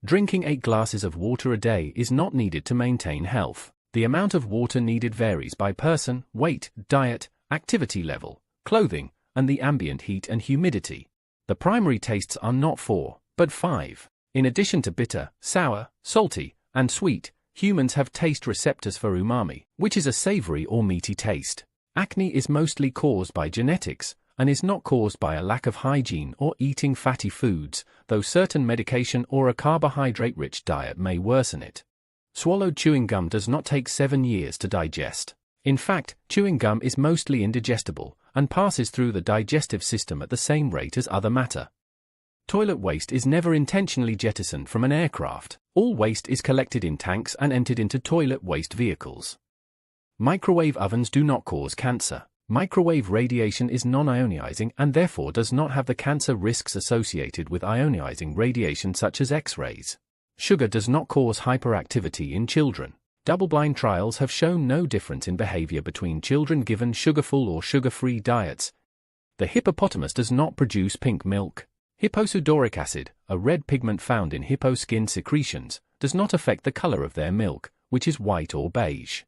Drinking 8 glasses of water a day is not needed to maintain health. The amount of water needed varies by person, weight, diet, activity level, clothing, and the ambient heat and humidity. The primary tastes are not 4, but 5. In addition to bitter, sour, salty, and sweet, humans have taste receptors for umami, which is a savory or meaty taste. Acne is mostly caused by genetics, and is not caused by a lack of hygiene or eating fatty foods, though certain medication or a carbohydrate-rich diet may worsen it. Swallowed chewing gum does not take 7 years to digest. In fact, chewing gum is mostly indigestible, and passes through the digestive system at the same rate as other matter. Toilet waste is never intentionally jettisoned from an aircraft. All waste is collected in tanks and entered into toilet waste vehicles. Microwave ovens do not cause cancer. Microwave radiation is non-ionizing and therefore does not have the cancer risks associated with ionizing radiation such as X-rays. Sugar does not cause hyperactivity in children. Double-blind trials have shown no difference in behavior between children given sugar-full or sugar-free diets. The hippopotamus does not produce pink milk. Hipposudoric acid, a red pigment found in hippo skin secretions, does not affect the color of their milk, which is white or beige.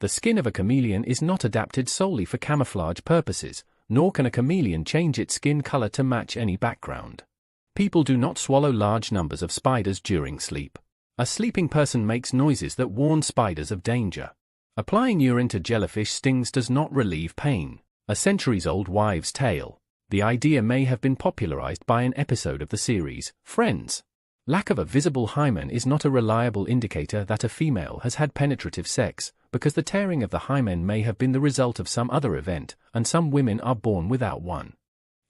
The skin of a chameleon is not adapted solely for camouflage purposes, nor can a chameleon change its skin color to match any background. People do not swallow large numbers of spiders during sleep. A sleeping person makes noises that warn spiders of danger. Applying urine to jellyfish stings does not relieve pain. A centuries-old wives' tale. The idea may have been popularized by an episode of the series, Friends. Lack of a visible hymen is not a reliable indicator that a female has had penetrative sex, because the tearing of the hymen may have been the result of some other event, and some women are born without one.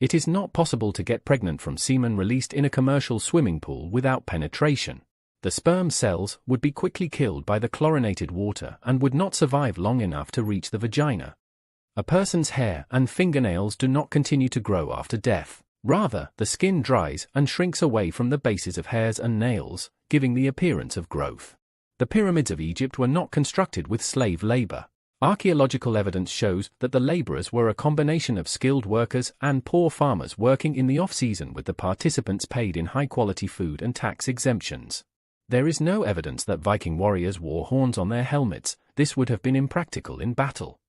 It is not possible to get pregnant from semen released in a commercial swimming pool without penetration. The sperm cells would be quickly killed by the chlorinated water and would not survive long enough to reach the vagina. A person's hair and fingernails do not continue to grow after death. Rather, the skin dries and shrinks away from the bases of hairs and nails, giving the appearance of growth. The pyramids of Egypt were not constructed with slave labor. Archaeological evidence shows that the laborers were a combination of skilled workers and poor farmers working in the off-season, with the participants paid in high-quality food and tax exemptions. There is no evidence that Viking warriors wore horns on their helmets. This would have been impractical in battle.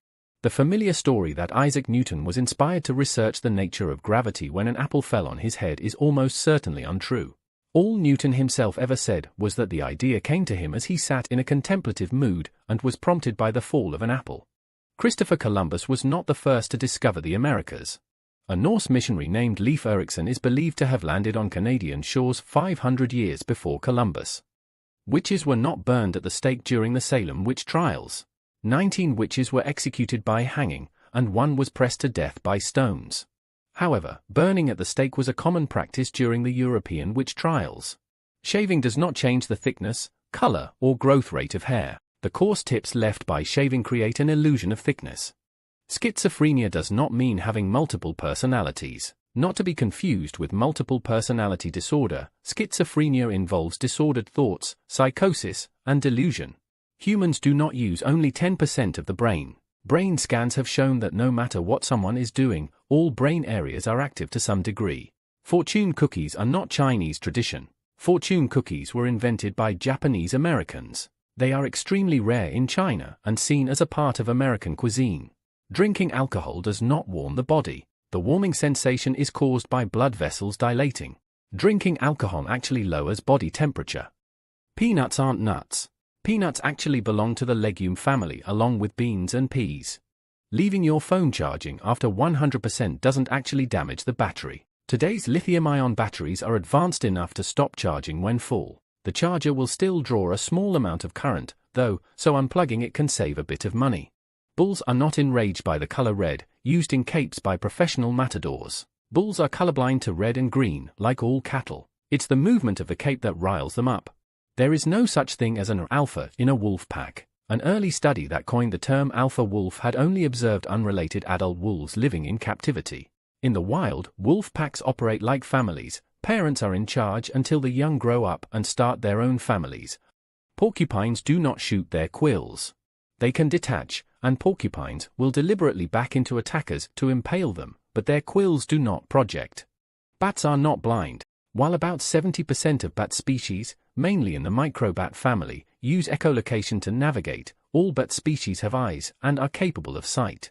The familiar story that Isaac Newton was inspired to research the nature of gravity when an apple fell on his head is almost certainly untrue. All Newton himself ever said was that the idea came to him as he sat in a contemplative mood and was prompted by the fall of an apple. Christopher Columbus was not the first to discover the Americas. A Norse missionary named Leif Erikson is believed to have landed on Canadian shores 500 years before Columbus. Witches were not burned at the stake during the Salem witch trials. 19 witches were executed by hanging, and 1 was pressed to death by stones. However, burning at the stake was a common practice during the European witch trials. Shaving does not change the thickness, color, or growth rate of hair. The coarse tips left by shaving create an illusion of thickness. Schizophrenia does not mean having multiple personalities. Not to be confused with multiple personality disorder, schizophrenia involves disordered thoughts, psychosis, and delusion. Humans do not use only 10% of the brain. Brain scans have shown that no matter what someone is doing, all brain areas are active to some degree. Fortune cookies are not Chinese tradition. Fortune cookies were invented by Japanese Americans. They are extremely rare in China and seen as a part of American cuisine. Drinking alcohol does not warm the body. The warming sensation is caused by blood vessels dilating. Drinking alcohol actually lowers body temperature. Peanuts aren't nuts. Peanuts actually belong to the legume family along with beans and peas. Leaving your phone charging after 100% doesn't actually damage the battery. Today's lithium-ion batteries are advanced enough to stop charging when full. The charger will still draw a small amount of current, though, so unplugging it can save a bit of money. Bulls are not enraged by the color red, used in capes by professional matadors. Bulls are colorblind to red and green, like all cattle. It's the movement of the cape that riles them up. There is no such thing as an alpha in a wolf pack. An early study that coined the term alpha wolf had only observed unrelated adult wolves living in captivity. In the wild, wolf packs operate like families. Parents are in charge until the young grow up and start their own families. Porcupines do not shoot their quills. They can detach, and porcupines will deliberately back into attackers to impale them, but their quills do not project. Bats are not blind. While about 70% of bat species, mainly in the microbat family, use echolocation to navigate. All but species have eyes and are capable of sight.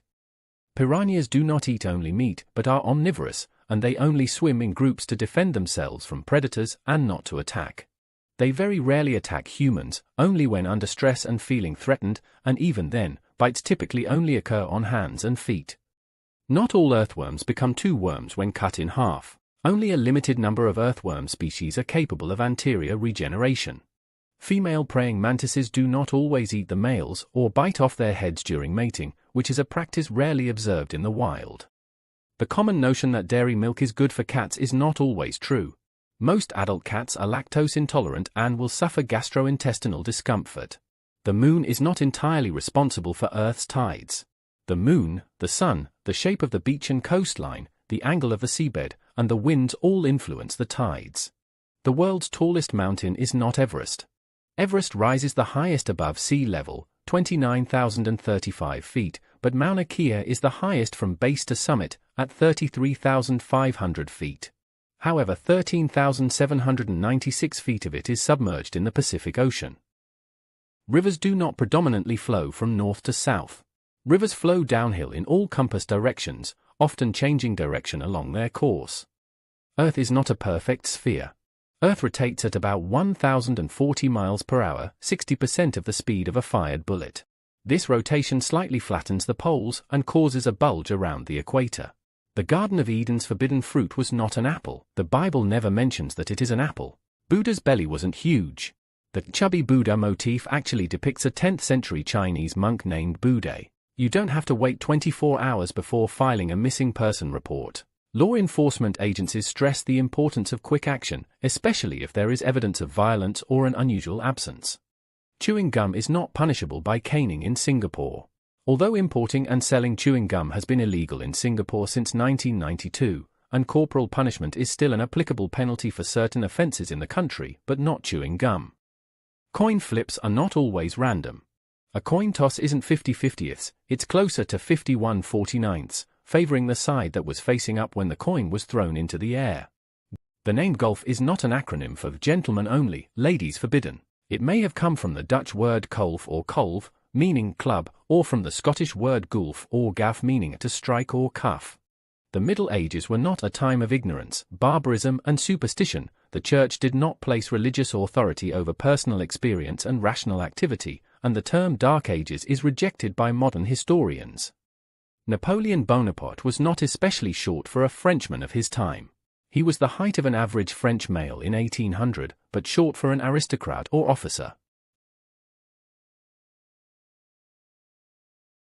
Piranhas do not eat only meat but are omnivorous, and they only swim in groups to defend themselves from predators and not to attack. They very rarely attack humans, only when under stress and feeling threatened, and even then, bites typically only occur on hands and feet. Not all earthworms become two worms when cut in half. Only a limited number of earthworm species are capable of anterior regeneration. Female praying mantises do not always eat the males or bite off their heads during mating, which is a practice rarely observed in the wild. The common notion that dairy milk is good for cats is not always true. Most adult cats are lactose intolerant and will suffer gastrointestinal discomfort. The moon is not entirely responsible for Earth's tides. The moon, the sun, the shape of the beach and coastline, the angle of the seabed, and the winds all influence the tides. The world's tallest mountain is not Everest. Everest rises the highest above sea level, 29,035 feet, but Mauna Kea is the highest from base to summit, at 33,500 feet. However, 13,796 feet of it is submerged in the Pacific Ocean. Rivers do not predominantly flow from north to south. Rivers flow downhill in all compass directions, often changing direction along their course. Earth is not a perfect sphere. Earth rotates at about 1,040 miles per hour, 60% of the speed of a fired bullet. This rotation slightly flattens the poles and causes a bulge around the equator. The Garden of Eden's forbidden fruit was not an apple. The Bible never mentions that it is an apple. Buddha's belly wasn't huge. The chubby Buddha motif actually depicts a 10th century Chinese monk named Buddha. You don't have to wait 24 hours before filing a missing person report. Law enforcement agencies stress the importance of quick action, especially if there is evidence of violence or an unusual absence. Chewing gum is not punishable by caning in Singapore. Although importing and selling chewing gum has been illegal in Singapore since 1992, and corporal punishment is still an applicable penalty for certain offences in the country, but not chewing gum. Coin flips are not always random. A coin toss isn't 50/50ths, it's closer to 51/49ths, favoring the side that was facing up when the coin was thrown into the air. The name golf is not an acronym for gentlemen only, ladies forbidden. It may have come from the Dutch word kolf or kolf, meaning club, or from the Scottish word gulf or gaff meaning to strike or cuff. The Middle Ages were not a time of ignorance, barbarism and superstition. The Church did not place religious authority over personal experience and rational activity, and the term Dark Ages is rejected by modern historians. Napoleon Bonaparte was not especially short for a Frenchman of his time. He was the height of an average French male in 1800, but short for an aristocrat or officer.